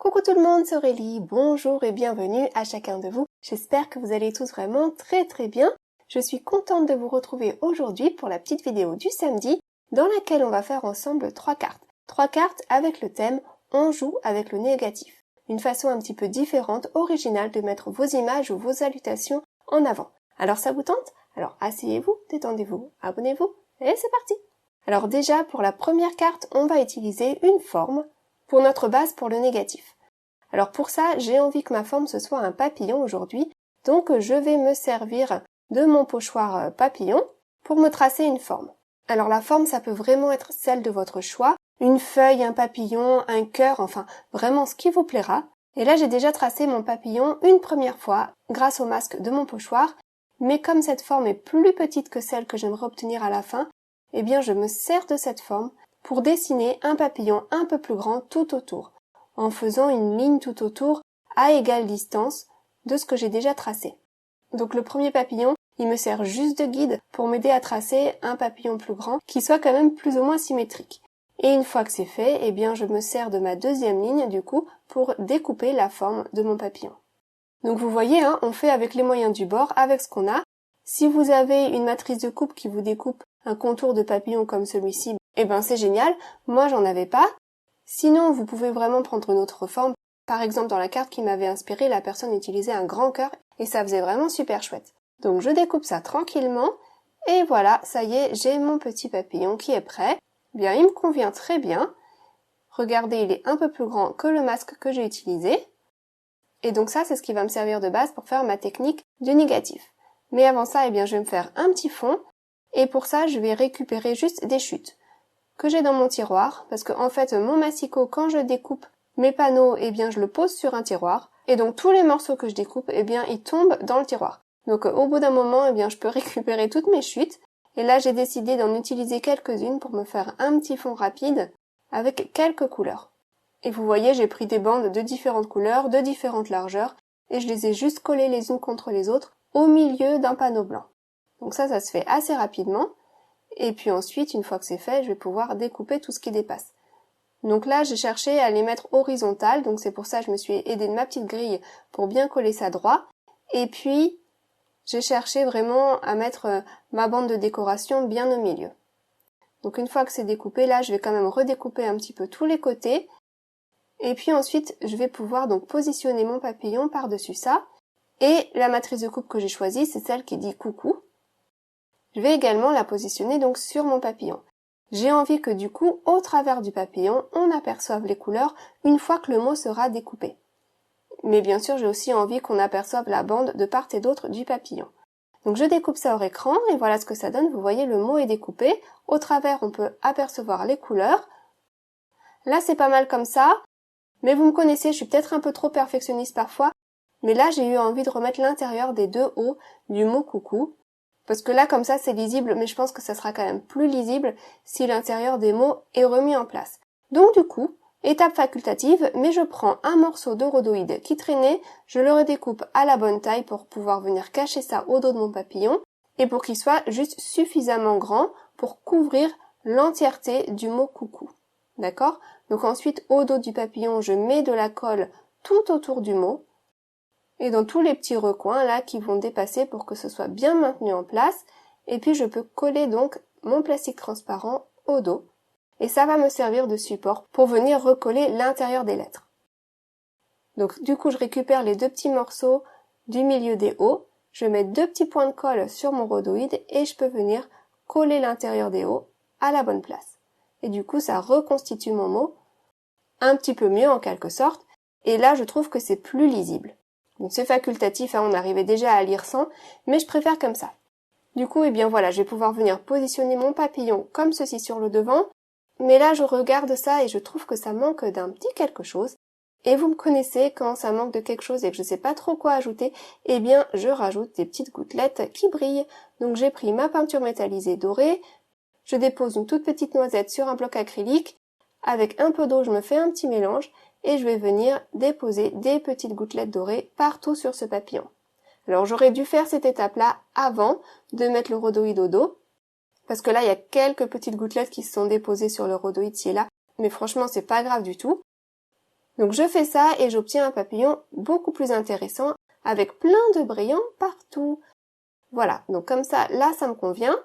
Coucou tout le monde, c'est Aurélie, bonjour et bienvenue à chacun de vous. J'espère que vous allez tous vraiment très bien. Je suis contente de vous retrouver aujourd'hui pour la petite vidéo du samedi dans laquelle on va faire ensemble 3 cartes. 3 cartes avec le thème « On joue avec le négatif ». Une façon un petit peu différente, originale de mettre vos images ou vos salutations en avant. Alors ça vous tente? Alors asseyez-vous, détendez-vous, abonnez-vous et c'est parti! Alors déjà pour la première carte, on va utiliser une forme pour notre base pour le négatif. Alors pour ça, j'ai envie que ma forme ce soit un papillon aujourd'hui, donc je vais me servir de mon pochoir papillon pour me tracer une forme. Alors la forme, ça peut vraiment être celle de votre choix, une feuille, un papillon, un cœur, enfin vraiment ce qui vous plaira. Et là j'ai déjà tracé mon papillon une première fois grâce au masque de mon pochoir, mais comme cette forme est plus petite que celle que j'aimerais obtenir à la fin, eh bien je me sers de cette forme pour dessiner un papillon un peu plus grand tout autour, en faisant une ligne tout autour à égale distance de ce que j'ai déjà tracé. Donc le premier papillon, il me sert juste de guide pour m'aider à tracer un papillon plus grand qui soit quand même plus ou moins symétrique. Et une fois que c'est fait, eh bien je me sers de ma deuxième ligne du coup pour découper la forme de mon papillon. Donc vous voyez, on fait avec les moyens du bord, avec ce qu'on a. Si vous avez une matrice de coupe qui vous découpe un contour de papillon comme celui-ci, eh ben c'est génial, moi j'en avais pas. Sinon, vous pouvez vraiment prendre une autre forme. Par exemple, dans la carte qui m'avait inspiré, la personne utilisait un grand cœur et ça faisait vraiment super chouette. Donc je découpe ça tranquillement et voilà, ça y est, j'ai mon petit papillon qui est prêt. Bien, il me convient très bien. Regardez, il est un peu plus grand que le masque que j'ai utilisé. Et donc ça, c'est ce qui va me servir de base pour faire ma technique du négatif. Mais avant ça, eh bien, je vais me faire un petit fond. Et pour ça, je vais récupérer juste des chutes que j'ai dans mon tiroir, parce que en fait, mon massicot, quand je découpe mes panneaux, eh bien, je le pose sur un tiroir. Et donc, tous les morceaux que je découpe, eh bien, ils tombent dans le tiroir. Donc, au bout d'un moment, eh bien, je peux récupérer toutes mes chutes. Et là, j'ai décidé d'en utiliser quelques-unes pour me faire un petit fond rapide avec quelques couleurs. Et vous voyez, j'ai pris des bandes de différentes couleurs, de différentes largeurs, et je les ai juste collées les unes contre les autres au milieu d'un panneau blanc. Donc ça se fait assez rapidement. Et puis ensuite, une fois que c'est fait, je vais pouvoir découper tout ce qui dépasse. Donc là, j'ai cherché à les mettre horizontales, donc c'est pour ça que je me suis aidée de ma petite grille pour bien coller ça droit. Et puis, j'ai cherché vraiment à mettre ma bande de décoration bien au milieu. Donc une fois que c'est découpé, là, je vais quand même redécouper un petit peu tous les côtés. Et puis ensuite, je vais pouvoir donc positionner mon papillon par-dessus ça. Et la matrice de coupe que j'ai choisie, c'est celle qui dit coucou. Je vais également la positionner donc sur mon papillon. J'ai envie que du coup, au travers du papillon, on aperçoive les couleurs une fois que le mot sera découpé. Mais bien sûr, j'ai aussi envie qu'on aperçoive la bande de part et d'autre du papillon. Donc je découpe ça au écran et voilà ce que ça donne. Vous voyez, le mot est découpé. Au travers, on peut apercevoir les couleurs. Là, c'est pas mal comme ça. Mais vous me connaissez, je suis peut-être un peu trop perfectionniste parfois. Mais là, j'ai eu envie de remettre l'intérieur des deux hauts du mot coucou. Parce que là, comme ça, c'est lisible, mais je pense que ça sera quand même plus lisible si l'intérieur des mots est remis en place. Donc du coup, étape facultative, mais je prends un morceau de rhodoïde qui traînait, je le redécoupe à la bonne taille pour pouvoir venir cacher ça au dos de mon papillon, et pour qu'il soit juste suffisamment grand pour couvrir l'entièreté du mot coucou. D'accord? Donc ensuite, au dos du papillon, je mets de la colle tout autour du mot, et dans tous les petits recoins là qui vont dépasser pour que ce soit bien maintenu en place. Et puis je peux coller donc mon plastique transparent au dos. Et ça va me servir de support pour venir recoller l'intérieur des lettres. Donc du coup je récupère les deux petits morceaux du milieu des hauts. Je mets 2 petits points de colle sur mon rhodoïde et je peux venir coller l'intérieur des hauts à la bonne place. Et du coup ça reconstitue mon mot un petit peu mieux en quelque sorte. Et là je trouve que c'est plus lisible. Donc c'est facultatif, on arrivait déjà à lire sans, mais je préfère comme ça. Du coup, eh bien voilà, je vais pouvoir venir positionner mon papillon comme ceci sur le devant, mais là je regarde ça et je trouve que ça manque d'un petit quelque chose. Et vous me connaissez, quand ça manque de quelque chose et que je sais pas trop quoi ajouter, eh bien je rajoute des petites gouttelettes qui brillent. Donc j'ai pris ma peinture métallisée dorée, je dépose une toute petite noisette sur un bloc acrylique, avec un peu d'eau je me fais un petit mélange, et je vais venir déposer des petites gouttelettes dorées partout sur ce papillon. Alors j'aurais dû faire cette étape-là avant de mettre le rhodoïde au dos, parce que là il y a quelques petites gouttelettes qui se sont déposées sur le rhodoïde ci et là, mais franchement c'est pas grave du tout. Donc je fais ça et j'obtiens un papillon beaucoup plus intéressant avec plein de brillants partout. Voilà, donc comme ça, là ça me convient.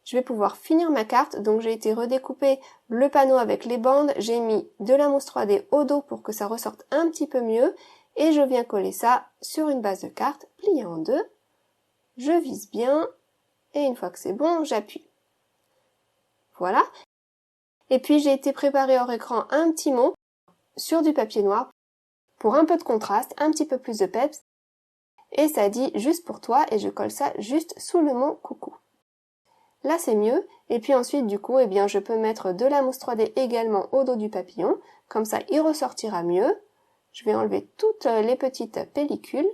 Je vais pouvoir finir ma carte, donc j'ai été redécouper le panneau avec les bandes, j'ai mis de la mousse 3D au dos pour que ça ressorte un petit peu mieux, et je viens coller ça sur une base de carte pliée en deux. Je visse bien, et une fois que c'est bon, j'appuie. Voilà. Et puis j'ai été préparer hors écran un petit mot sur du papier noir pour un peu de contraste, un petit peu plus de peps, et ça dit juste pour toi, et je colle ça juste sous le mot coucou. Là c'est mieux, et puis ensuite du coup, eh bien, je peux mettre de la mousse 3D également au dos du papillon, comme ça il ressortira mieux. Je vais enlever toutes les petites pellicules,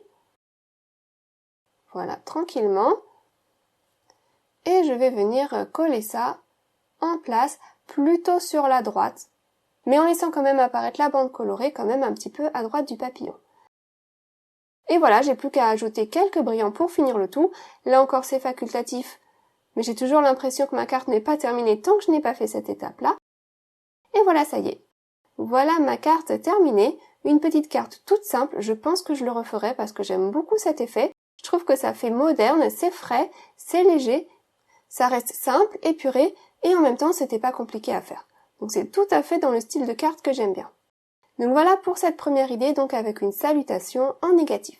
voilà, tranquillement, et je vais venir coller ça en place, plutôt sur la droite, mais en laissant quand même apparaître la bande colorée quand même un petit peu à droite du papillon. Et voilà, j'ai plus qu'à ajouter quelques brillants pour finir le tout. Là encore c'est facultatif, mais j'ai toujours l'impression que ma carte n'est pas terminée tant que je n'ai pas fait cette étape-là. Et voilà, ça y est. Voilà ma carte terminée. Une petite carte toute simple, je pense que je le referai parce que j'aime beaucoup cet effet. Je trouve que ça fait moderne, c'est frais, c'est léger, ça reste simple, épuré, et en même temps c'était pas compliqué à faire. Donc c'est tout à fait dans le style de carte que j'aime bien. Donc voilà pour cette première idée, donc avec une salutation en négatif.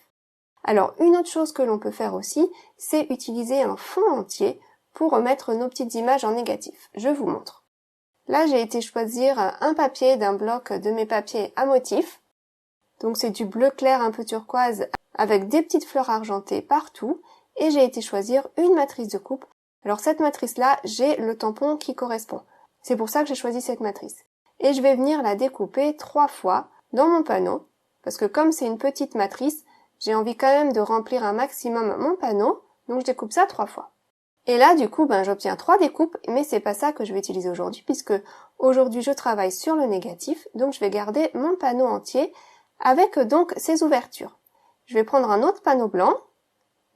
Alors une autre chose que l'on peut faire aussi, c'est utiliser un fond entier pour remettre nos petites images en négatif. Je vous montre. Là j'ai été choisir un papier d'un bloc de mes papiers à motifs. Donc c'est du bleu clair un peu turquoise avec des petites fleurs argentées partout. Et j'ai été choisir une matrice de coupe. Alors cette matrice-là, j'ai le tampon qui correspond. C'est pour ça que j'ai choisi cette matrice. Et je vais venir la découper 3 fois dans mon panneau. Parce que comme c'est une petite matrice, j'ai envie quand même de remplir un maximum mon panneau. Donc je découpe ça 3 fois. Et là, du coup, j'obtiens 3 découpes, mais c'est pas ça que je vais utiliser aujourd'hui, puisque aujourd'hui je travaille sur le négatif, donc je vais garder mon panneau entier avec donc ces ouvertures. Je vais prendre un autre panneau blanc,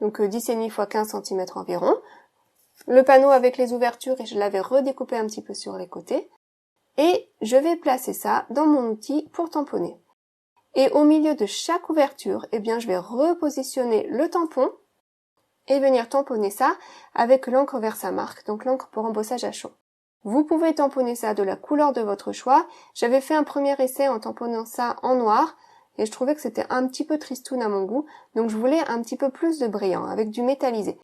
donc 10,5 x 15 cm environ, le panneau avec les ouvertures et je l'avais redécoupé un petit peu sur les côtés, et je vais placer ça dans mon outil pour tamponner. Et au milieu de chaque ouverture, eh bien, je vais repositionner le tampon et venir tamponner ça avec l'encre Versamark, donc l'encre pour embossage à chaud. Vous pouvez tamponner ça de la couleur de votre choix. J'avais fait un premier essai en tamponnant ça en noir et je trouvais que c'était un petit peu tristoun à mon goût, donc je voulais un petit peu plus de brillant, avec du métallisé.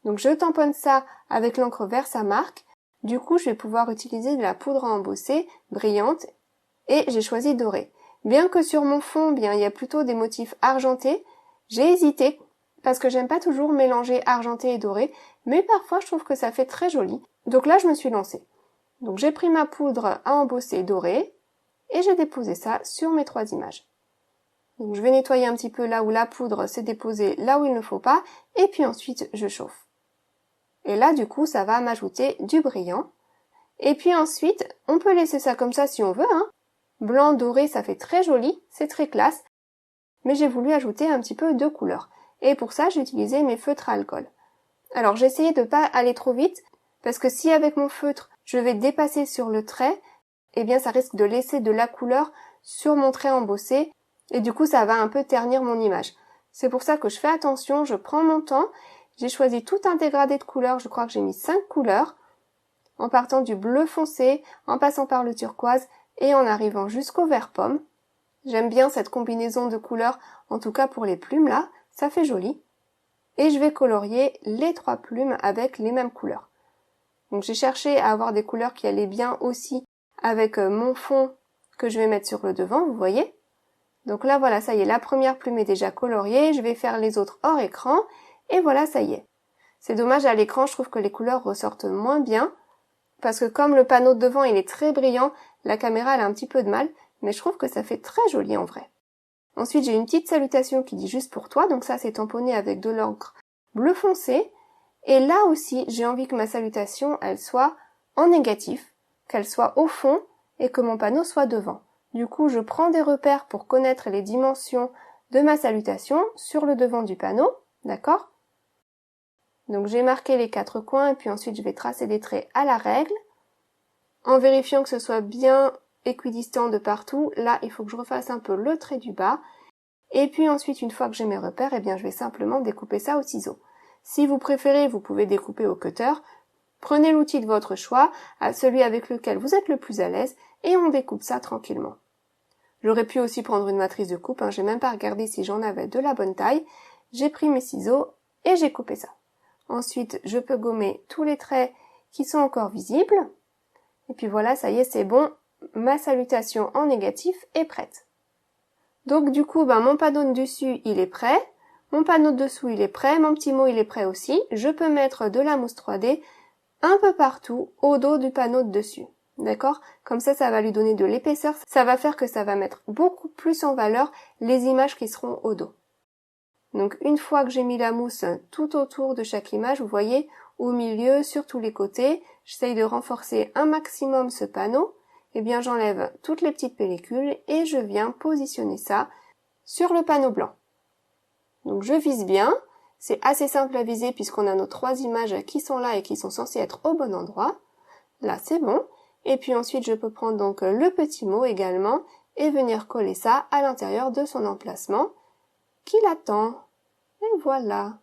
Donc je tamponne ça avec l'encre Versamark. Du coup, je vais pouvoir utiliser de la poudre à embosser brillante et j'ai choisi doré. Bien que sur mon fond, il y a plutôt des motifs argentés, j'ai hésité parce que j'aime pas toujours mélanger argenté et doré, mais parfois je trouve que ça fait très joli. Donc là, je me suis lancée. Donc j'ai pris ma poudre à embosser dorée et j'ai déposé ça sur mes 3 images. Donc je vais nettoyer un petit peu là où la poudre s'est déposée, là où il ne faut pas, et puis ensuite je chauffe. Et là, du coup, ça va m'ajouter du brillant. Et puis ensuite, on peut laisser ça comme ça si on veut, hein. Blanc, doré, ça fait très joli, c'est très classe. Mais j'ai voulu ajouter un petit peu de couleur. Et pour ça, j'ai utilisé mes feutres à alcool. Alors, j'ai essayé de ne pas aller trop vite, parce que si avec mon feutre, je vais dépasser sur le trait, eh bien, ça risque de laisser de la couleur sur mon trait embossé, et du coup, ça va un peu ternir mon image. C'est pour ça que je fais attention, je prends mon temps. J'ai choisi tout un dégradé de couleurs, je crois que j'ai mis 5 couleurs, en partant du bleu foncé, en passant par le turquoise, et en arrivant jusqu'au vert pomme. J'aime bien cette combinaison de couleurs, en tout cas pour les plumes là, ça fait joli. Et je vais colorier les 3 plumes avec les mêmes couleurs. Donc j'ai cherché à avoir des couleurs qui allaient bien aussi avec mon fond que je vais mettre sur le devant, vous voyez. Donc là voilà, ça y est, la première plume est déjà coloriée, je vais faire les autres hors écran, et voilà, ça y est. C'est dommage, à l'écran, je trouve que les couleurs ressortent moins bien, parce que comme le panneau de devant il est très brillant, la caméra elle a un petit peu de mal, mais je trouve que ça fait très joli en vrai. Ensuite j'ai une petite salutation qui dit juste pour toi, donc ça c'est tamponné avec de l'encre bleu foncé, et là aussi j'ai envie que ma salutation elle soit en négatif, qu'elle soit au fond et que mon panneau soit devant. Du coup je prends des repères pour connaître les dimensions de ma salutation sur le devant du panneau, d'accord ? Donc j'ai marqué les 4 coins et puis ensuite je vais tracer des traits à la règle, en vérifiant que ce soit bien équidistant de partout. Là, il faut que je refasse un peu le trait du bas. Et puis ensuite, une fois que j'ai mes repères, eh bien, je vais simplement découper ça au ciseau. Si vous préférez, vous pouvez découper au cutter. Prenez l'outil de votre choix, celui avec lequel vous êtes le plus à l'aise, et on découpe ça tranquillement. J'aurais pu aussi prendre une matrice de coupe, j'ai même pas regardé si j'en avais de la bonne taille. J'ai pris mes ciseaux et j'ai coupé ça. Ensuite, je peux gommer tous les traits qui sont encore visibles. Et puis voilà, ça y est, c'est bon. Ma salutation en négatif est prête. Donc du coup, mon panneau de dessus, il est prêt. Mon panneau de dessous, il est prêt. Mon petit mot, il est prêt aussi. Je peux mettre de la mousse 3D un peu partout au dos du panneau de dessus. D'accord? Comme ça va lui donner de l'épaisseur. Ça va faire que ça va mettre beaucoup plus en valeur les images qui seront au dos. Donc une fois que j'ai mis la mousse tout autour de chaque image, vous voyez, au milieu, sur tous les côtés, j'essaye de renforcer un maximum ce panneau. Eh bien, j'enlève toutes les petites pellicules et je viens positionner ça sur le panneau blanc. Donc je vise bien. C'est assez simple à viser puisqu'on a nos 3 images qui sont là et qui sont censées être au bon endroit. Là, c'est bon. Et puis ensuite, je peux prendre donc le petit mot également et venir coller ça à l'intérieur de son emplacement qui l'attend. Et voilà.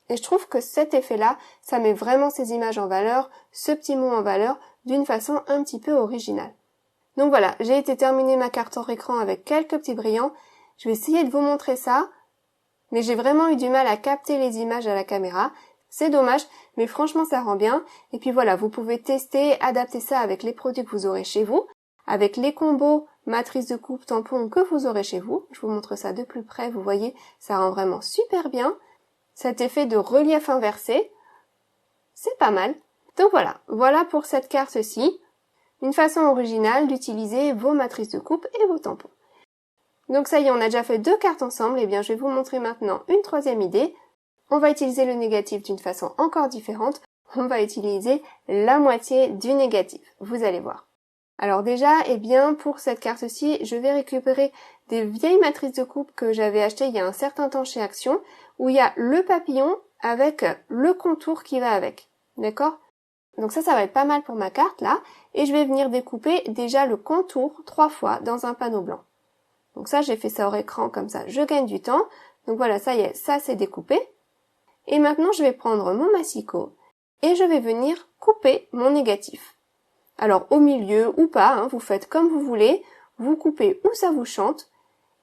Et je trouve que cet effet-là, ça met vraiment ces images en valeur, ce petit mot en valeur, d'une façon un petit peu originale. Donc voilà, j'ai été terminer ma carte hors écran avec quelques petits brillants. Je vais essayer de vous montrer ça, mais j'ai vraiment eu du mal à capter les images à la caméra. C'est dommage, mais franchement ça rend bien. Et puis voilà, vous pouvez tester, adapter ça avec les produits que vous aurez chez vous, avec les combos matrice de coupe tampon que vous aurez chez vous. Je vous montre ça de plus près, vous voyez, ça rend vraiment super bien. Cet effet de relief inversé, c'est pas mal. Donc voilà pour cette carte-ci. Une façon originale d'utiliser vos matrices de coupe et vos tampons. Donc ça y est, on a déjà fait 2 cartes ensemble. Et bien, je vais vous montrer maintenant une 3e idée. On va utiliser le négatif d'une façon encore différente. On va utiliser la moitié du négatif. Vous allez voir. Alors déjà, eh bien, pour cette carte-ci, je vais récupérer des vieilles matrices de coupe que j'avais achetées il y a un certain temps chez Action, où il y a le papillon avec le contour qui va avec. D'accord? Donc ça va être pas mal pour ma carte là. Et je vais venir découper déjà le contour 3 fois dans un panneau blanc. Donc ça, j'ai fait ça hors écran comme ça, je gagne du temps. Donc voilà, ça y est, ça c'est découpé. Et maintenant, je vais prendre mon massicot et je vais venir couper mon négatif. Alors au milieu ou pas, vous faites comme vous voulez, vous coupez où ça vous chante.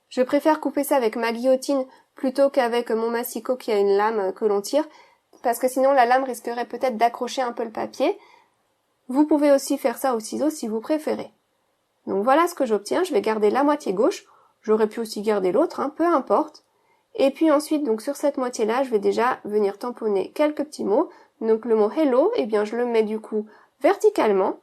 Je préfère couper ça avec ma guillotine plutôt qu'avec mon massicot qui a une lame que l'on tire, parce que sinon la lame risquerait peut-être d'accrocher un peu le papier. Vous pouvez aussi faire ça au ciseau si vous préférez. Donc voilà ce que j'obtiens, je vais garder la moitié gauche, j'aurais pu aussi garder l'autre, peu importe. Et puis ensuite, donc sur cette moitié-là, je vais déjà venir tamponner quelques petits mots. Donc le mot hello, eh bien je le mets du coup verticalement,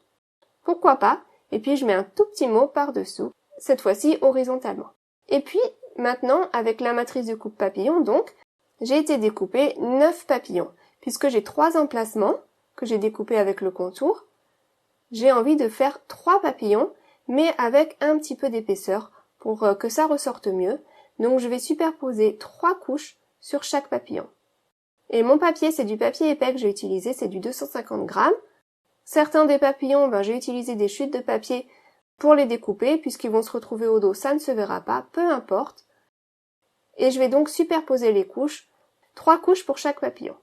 pourquoi pas, et puis je mets un tout petit mot par-dessous, cette fois-ci horizontalement. Et puis maintenant, avec la matrice de coupe papillon, donc, j'ai été découper 9 papillons, puisque j'ai 3 emplacements que j'ai découpés avec le contour. J'ai envie de faire 3 papillons, mais avec un petit peu d'épaisseur pour que ça ressorte mieux. Donc je vais superposer 3 couches sur chaque papillon. Et mon papier, c'est du papier épais que j'ai utilisé, c'est du 250 grammes. Certains des papillons, j'ai utilisé des chutes de papier pour les découper, puisqu'ils vont se retrouver au dos, ça ne se verra pas, peu importe. Et je vais donc superposer les couches, 3 couches pour chaque papillon.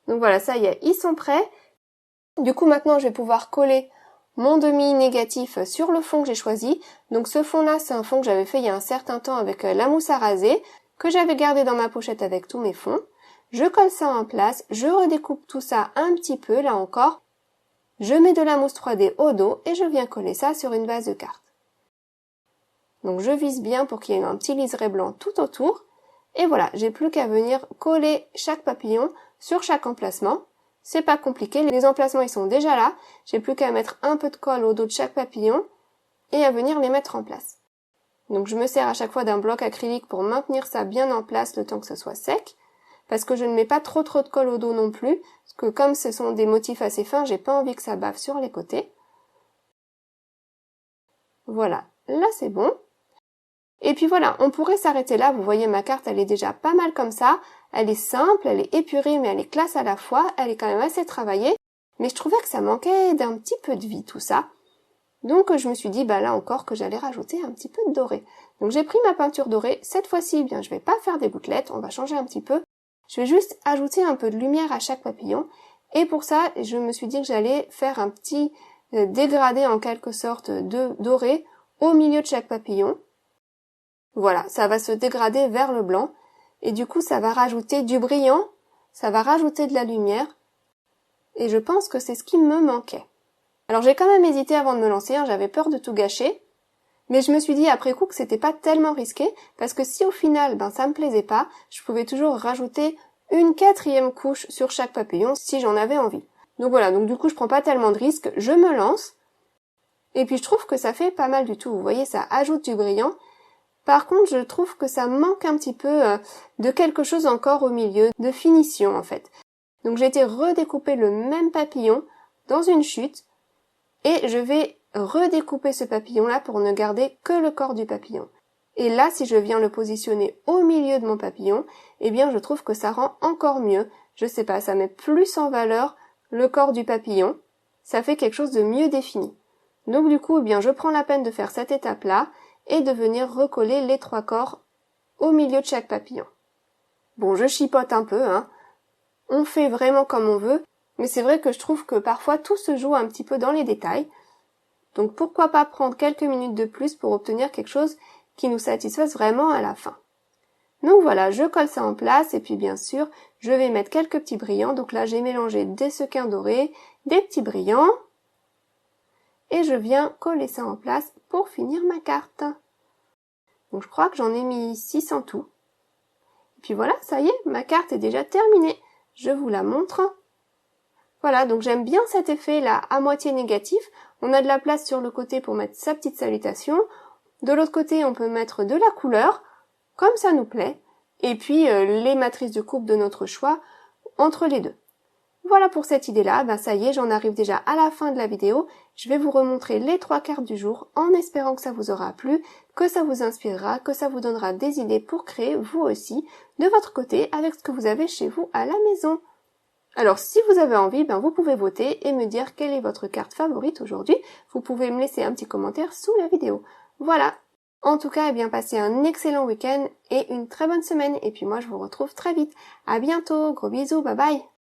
Donc voilà, ça y est, ils sont prêts. Du coup, maintenant, je vais pouvoir coller mon demi négatif sur le fond que j'ai choisi. Donc ce fond-là, c'est un fond que j'avais fait il y a un certain temps avec la mousse à raser, que j'avais gardé dans ma pochette avec tous mes fonds. Je colle ça en place, je redécoupe tout ça un petit peu, là encore. Je mets de la mousse 3D au dos et je viens coller ça sur une base de cartes. Donc je vise bien pour qu'il y ait un petit liseré blanc tout autour. Et voilà, j'ai plus qu'à venir coller chaque papillon sur chaque emplacement. C'est pas compliqué, les emplacements ils sont déjà là. J'ai plus qu'à mettre un peu de colle au dos de chaque papillon et à venir les mettre en place. Donc je me sers à chaque fois d'un bloc acrylique pour maintenir ça bien en place le temps que ce soit sec. Parce que je ne mets pas trop de colle au dos non plus, parce que comme ce sont des motifs assez fins, j'ai pas envie que ça bave sur les côtés. Voilà, là c'est bon. Et puis voilà, on pourrait s'arrêter là, vous voyez ma carte, elle est déjà pas mal comme ça. Elle est simple, elle est épurée, mais elle est classe à la fois, elle est quand même assez travaillée. Mais je trouvais que ça manquait d'un petit peu de vie tout ça. Donc je me suis dit là encore que j'allais rajouter un petit peu de doré. Donc j'ai pris ma peinture dorée. Cette fois-ci, je vais pas faire des gouttelettes, on va changer un petit peu. Je vais juste ajouter un peu de lumière à chaque papillon. Et pour ça, je me suis dit que j'allais faire un petit dégradé en quelque sorte de doré au milieu de chaque papillon. Voilà, ça va se dégrader vers le blanc. Et du coup, ça va rajouter du brillant, ça va rajouter de la lumière. Et je pense que c'est ce qui me manquait. Alors j'ai quand même hésité avant de me lancer, j'avais peur de tout gâcher, mais je me suis dit après coup que c'était pas tellement risqué, parce que si au final ça me plaisait pas, je pouvais toujours rajouter une 4e couche sur chaque papillon si j'en avais envie. Donc voilà, donc du coup je prends pas tellement de risques, je me lance, et puis je trouve que ça fait pas mal du tout, vous voyez ça ajoute du brillant. Par contre je trouve que ça manque un petit peu de quelque chose encore au milieu, de finition en fait. Donc j'ai été redécouper le même papillon dans une chute, et je vais redécouper ce papillon-là pour ne garder que le corps du papillon. Et là, si je viens le positionner au milieu de mon papillon, je trouve que ça rend encore mieux. Je sais pas, ça met plus en valeur le corps du papillon. Ça fait quelque chose de mieux défini. Donc du coup, je prends la peine de faire cette étape-là et de venir recoller les 3 corps au milieu de chaque papillon. Bon, je chipote un peu, On fait vraiment comme on veut. Mais c'est vrai que je trouve que parfois tout se joue un petit peu dans les détails. Donc pourquoi pas prendre quelques minutes de plus pour obtenir quelque chose qui nous satisfasse vraiment à la fin. Donc voilà, je colle ça en place et puis bien sûr, je vais mettre quelques petits brillants. Donc là, j'ai mélangé des sequins dorés, des petits brillants. Et je viens coller ça en place pour finir ma carte. Donc je crois que j'en ai mis 6 en tout. Et puis voilà, ça y est, ma carte est déjà terminée. Je vous la montre. Voilà, donc j'aime bien cet effet là à moitié négatif. On a de la place sur le côté pour mettre sa petite salutation. De l'autre côté, on peut mettre de la couleur, comme ça nous plaît. Et puis les matrices de coupe de notre choix entre les deux. Voilà pour cette idée-là, ça y est, j'en arrive déjà à la fin de la vidéo. Je vais vous remontrer les 3 cartes du jour en espérant que ça vous aura plu, que ça vous inspirera, que ça vous donnera des idées pour créer vous aussi de votre côté avec ce que vous avez chez vous à la maison. Alors si vous avez envie, vous pouvez voter et me dire quelle est votre carte favorite aujourd'hui. Vous pouvez me laisser un petit commentaire sous la vidéo. Voilà. En tout cas, passez un excellent week-end et une très bonne semaine. Et puis moi, je vous retrouve très vite. À bientôt. Gros bisous. Bye bye.